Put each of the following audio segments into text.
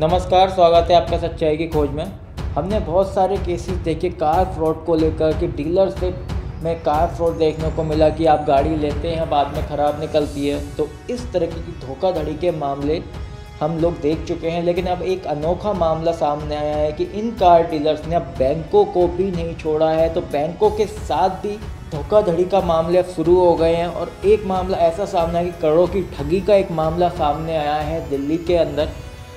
नमस्कार, स्वागत है आपका सच्चाई की खोज में। हमने बहुत सारे केसेस देखे कार फ्रॉड को लेकर कि डीलरशिप में कार फ्रॉड देखने को मिला कि आप गाड़ी लेते हैं बाद में ख़राब निकलती है। तो इस तरह की धोखाधड़ी के मामले हम लोग देख चुके हैं, लेकिन अब एक अनोखा मामला सामने आया है कि इन कार डीलर्स ने अब बैंकों को भी नहीं छोड़ा है। तो बैंकों के साथ भी धोखाधड़ी का मामले अब शुरू हो गए हैं और एक मामला ऐसा सामने आया कि करोड़ों की ठगी का एक मामला सामने आया है दिल्ली के अंदर।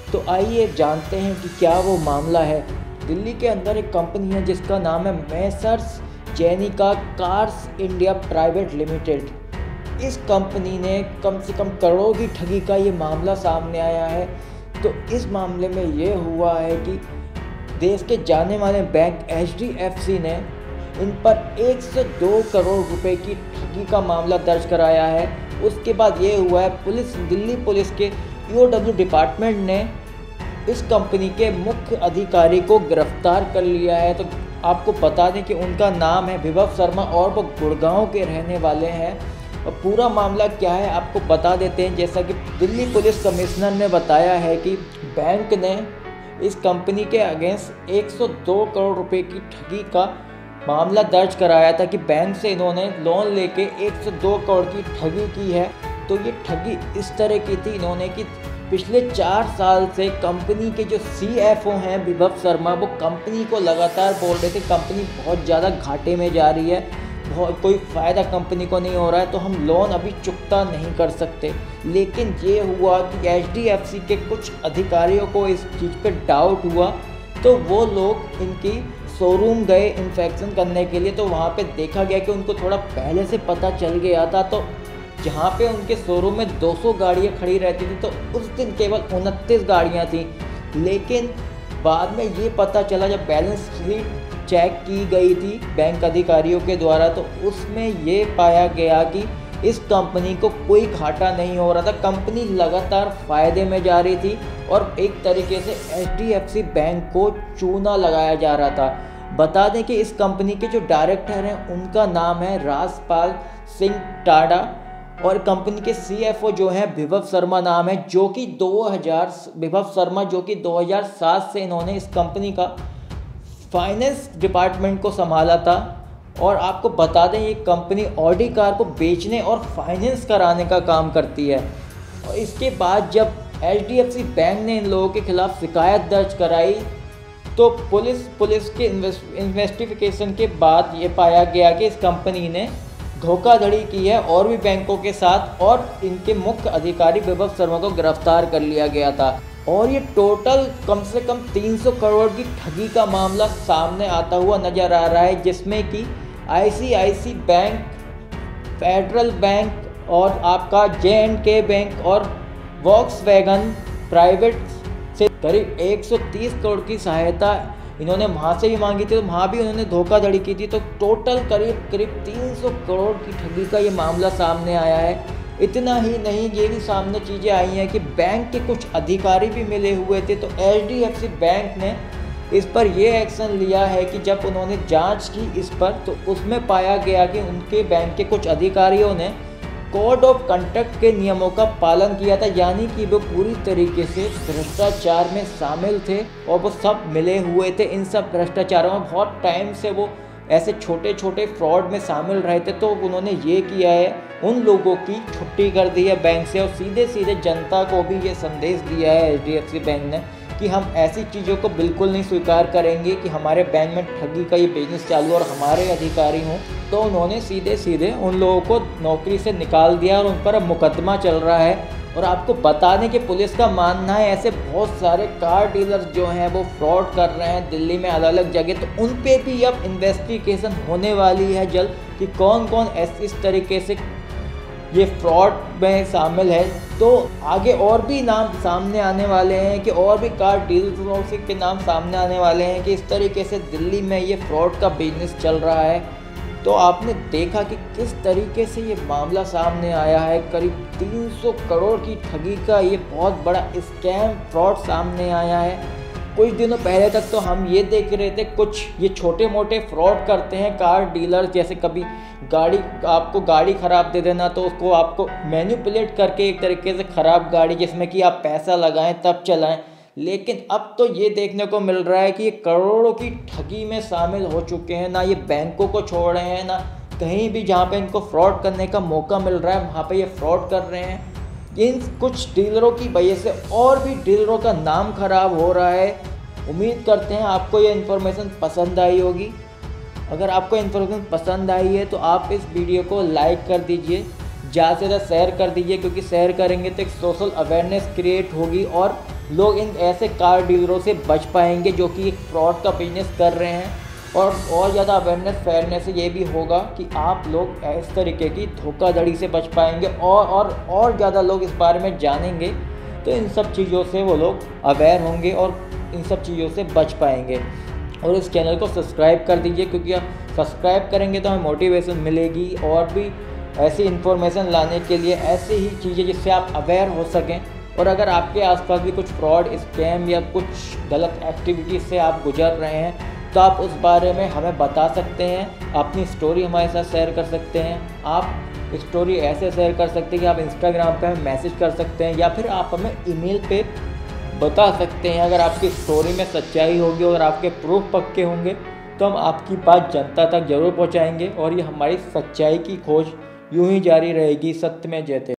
तो आइए जानते हैं कि क्या वो मामला है। दिल्ली के अंदर एक कंपनी है जिसका नाम है मेसर्स जेनिका कार्स इंडिया प्राइवेट लिमिटेड। इस कंपनी ने कम से कम करोड़ों की ठगी का ये मामला सामने आया है। तो इस मामले में ये हुआ है कि देश के जाने माने बैंक HDFC ने इन पर 1 से 2 करोड़ रुपए की ठगी का मामला दर्ज कराया है। उसके बाद ये हुआ है दिल्ली पुलिस के EOW डिपार्टमेंट ने इस कंपनी के मुख्य अधिकारी को गिरफ्तार कर लिया है। तो आपको बता दें कि उनका नाम है विभव शर्मा और वो गुड़गांव के रहने वाले हैं। और पूरा मामला क्या है आपको बता देते हैं। जैसा कि दिल्ली पुलिस कमिश्नर ने बताया है कि बैंक ने इस कंपनी के अगेंस्ट 102 करोड़ रुपए की ठगी का मामला दर्ज कराया था कि बैंक से इन्होंने लोन लेके 102 करोड़ की ठगी की है। तो ये ठगी इस तरह की थी इन्होंने कि पिछले 4 साल से कंपनी के जो CFO हैं विभव शर्मा, वो कंपनी को लगातार बोल रहे थे कंपनी बहुत ज़्यादा घाटे में जा रही है, बहुत कोई फ़ायदा कंपनी को नहीं हो रहा है, तो हम लोन अभी चुकता नहीं कर सकते। लेकिन ये हुआ कि HDFC के कुछ अधिकारियों को इस चीज़ पे डाउट हुआ, तो वो लोग इनकी शोरूम गए इंस्पेक्शन करने के लिए। तो वहाँ पे देखा गया कि उनको थोड़ा पहले से पता चल गया था। तो जहाँ पे उनके शोरूम में 200 गाड़ियाँ खड़ी रहती थी, तो उस दिन केवल 29 गाड़ियाँ थी। लेकिन बाद में ये पता चला जब बैलेंस शीट चेक की गई थी बैंक अधिकारियों के द्वारा, तो उसमें ये पाया गया कि इस कंपनी को कोई घाटा नहीं हो रहा था, कंपनी लगातार फ़ायदे में जा रही थी और एक तरीके से HDFC बैंक को चूना लगाया जा रहा था। बता दें कि इस कंपनी के जो डायरेक्टर हैं उनका नाम है राजपाल सिंह टाडा और कंपनी के CFO जो हैं विभव शर्मा नाम है, जो कि 2007 से इन्होंने इस कंपनी का फाइनेंस डिपार्टमेंट को संभाला था। और आपको बता दें ये कंपनी ऑडी कार को बेचने और फाइनेंस कराने का काम करती है। और इसके बाद जब HDFC बैंक ने इन लोगों के खिलाफ शिकायत दर्ज कराई, तो पुलिस के इन्वेस्टिगेशन के बाद ये पाया गया कि इस कंपनी ने धोखाधड़ी की है और भी बैंकों के साथ, और इनके मुख्य अधिकारी विभव शर्मा को गिरफ्तार कर लिया गया था। और ये टोटल कम से कम 300 करोड़ की ठगी का मामला सामने आता हुआ नज़र आ रहा है, जिसमें कि ICICI बैंक, फेडरल बैंक और आपका J&K बैंक और वॉक्सवैगन प्राइवेट से करीब 130 करोड़ की सहायता इन्होंने वहाँ से भी मांगी थी, तो वहाँ भी उन्होंने धोखाधड़ी की थी। तो टोटल करीब 300 करोड़ की ठगी का ये मामला सामने आया है। इतना ही नहीं, ये भी सामने चीज़ें आई हैं कि बैंक के कुछ अधिकारी भी मिले हुए थे। तो HDFC बैंक ने इस पर ये एक्शन लिया है कि जब उन्होंने जांच की इस पर, तो उसमें पाया गया कि उनके बैंक के कुछ अधिकारियों ने कोड ऑफ कंडक्ट के नियमों का पालन किया था, यानी कि वो पूरी तरीके से भ्रष्टाचार में शामिल थे और वो सब मिले हुए थे इन सब भ्रष्टाचारों में। बहुत टाइम से वो ऐसे छोटे छोटे फ्रॉड में शामिल रहे थे। तो उन्होंने ये किया है, उन लोगों की छुट्टी कर दी है बैंक से और सीधे सीधे जनता को भी ये संदेश दिया है HDFC बैंक ने कि हम ऐसी चीज़ों को बिल्कुल नहीं स्वीकार करेंगे कि हमारे बैंक में ठगी का ये बिजनेस चालू और हमारे अधिकारी हों। तो उन्होंने सीधे सीधे उन लोगों को नौकरी से निकाल दिया और उन पर अब मुकदमा चल रहा है। और आपको बता दें कि पुलिस का मानना है ऐसे बहुत सारे कार डीलर्स जो हैं वो फ्रॉड कर रहे हैं दिल्ली में अलग अलग जगह, तो उन पे भी अब इन्वेस्टिगेशन होने वाली है जल्द कि कौन कौन इस तरीके से ये फ्रॉड में शामिल है। तो आगे और भी नाम सामने आने वाले हैं कि और भी कार डीलरों के नाम सामने आने वाले हैं कि इस तरीके से दिल्ली में ये फ्रॉड का बिजनेस चल रहा है। तो आपने देखा कि किस तरीके से ये मामला सामने आया है। करीब 300 करोड़ की ठगी का ये बहुत बड़ा स्कैम फ्रॉड सामने आया है। कुछ दिनों पहले तक तो हम ये देख रहे थे कुछ ये छोटे मोटे फ्रॉड करते हैं कार डीलर, जैसे कभी आपको गाड़ी ख़राब दे देना तो उसको आपको मैनिपुलेट करके एक तरीके से ख़राब गाड़ी जिसमें कि आप पैसा लगाएं तब चलाएं, लेकिन अब तो ये देखने को मिल रहा है कि ये करोड़ों की ठगी में शामिल हो चुके हैं। ना ये बैंकों को छोड़ रहे हैं, ना कहीं भी जहाँ पे इनको फ्रॉड करने का मौका मिल रहा है वहाँ पे ये फ्रॉड कर रहे हैं। इन कुछ डीलरों की वजह से और भी डीलरों का नाम खराब हो रहा है। उम्मीद करते हैं आपको ये इन्फॉर्मेशन पसंद आई होगी। अगर आपको इन्फॉर्मेशन पसंद आई है तो आप इस वीडियो को लाइक कर दीजिए, ज़्यादा से ज़्यादा शेयर कर दीजिए, क्योंकि शेयर करेंगे तो एक सोशल अवेयरनेस क्रिएट होगी और लोग इन ऐसे कार डीलरों से बच पाएंगे जो कि एक फ्रॉड का बिजनेस कर रहे हैं। और ज़्यादा अवेयरनेस फैलने से ये भी होगा कि आप लोग इस तरीके की धोखाधड़ी से बच पाएंगे और ज़्यादा लोग इस बारे में जानेंगे तो इन सब चीज़ों से वो लोग अवेयर होंगे और इन सब चीज़ों से बच पाएंगे। और इस चैनल को सब्सक्राइब कर दीजिए, क्योंकि आप सब्सक्राइब करेंगे तो हमें मोटिवेशन मिलेगी और भी ऐसी इन्फॉर्मेशन लाने के लिए, ऐसी ही चीज़ें जिससे आप अवेयर हो सकें। और अगर आपके आसपास भी कुछ फ्रॉड, स्कैम या कुछ गलत एक्टिविटीज़ से आप गुजर रहे हैं तो आप उस बारे में हमें बता सकते हैं, अपनी स्टोरी हमारे साथ शेयर कर सकते हैं। आप स्टोरी ऐसे शेयर कर सकते हैं कि आप इंस्टाग्राम पे हमें मैसेज कर सकते हैं या फिर आप हमें ईमेल पे बता सकते हैं। अगर आपकी स्टोरी में सच्चाई होगी और आपके प्रूफ पक्के होंगे तो हम आपकी बात जनता तक ज़रूर पहुंचाएंगे और ये हमारी सच्चाई की खोज यूं ही जारी रहेगी। सत्य में जयते।